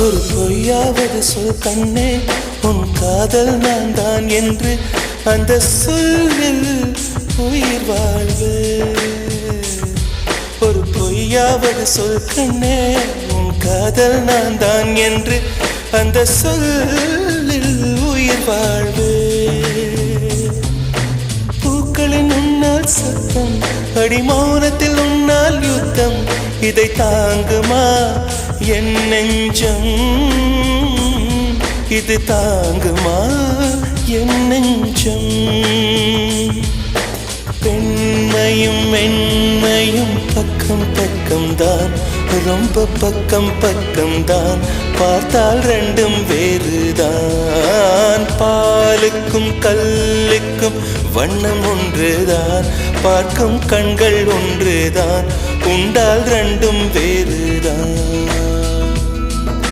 ஒரு பொய்யாவது சொல் கண்ணே, உன் காதல் நான் தான் என்று அந்த சொல்லில் உயிர் வாழ்வு. ஒரு பொய்யாவது சொல் கண்ணே, உன் காதல் நான் தான் என்று அந்த சொல்லில் உயிர் வாழ்வு. பூக்களின் உன்னால் சத்தம், அடிமௌனத்தில் உன்னால் யுத்தம், இதை தாங்குமா என் நெஞ்சம்? இது தாங்குமா என் நெஞ்சம்? பெண்மையும் மென்மையும் பக்கம் பக்கம்தான், ரொம்ப பக்கம் பக்கம்தான். பார்த்தால் ரெண்டும் வேறுதான். பாலுக்கும் கல்லுக்கும் வண்ணம் ஒன்றுதான், பார்க்கும் கண்கள் ஒன்றுதான். உண்டால் ரெண்டும் வேறுதான்.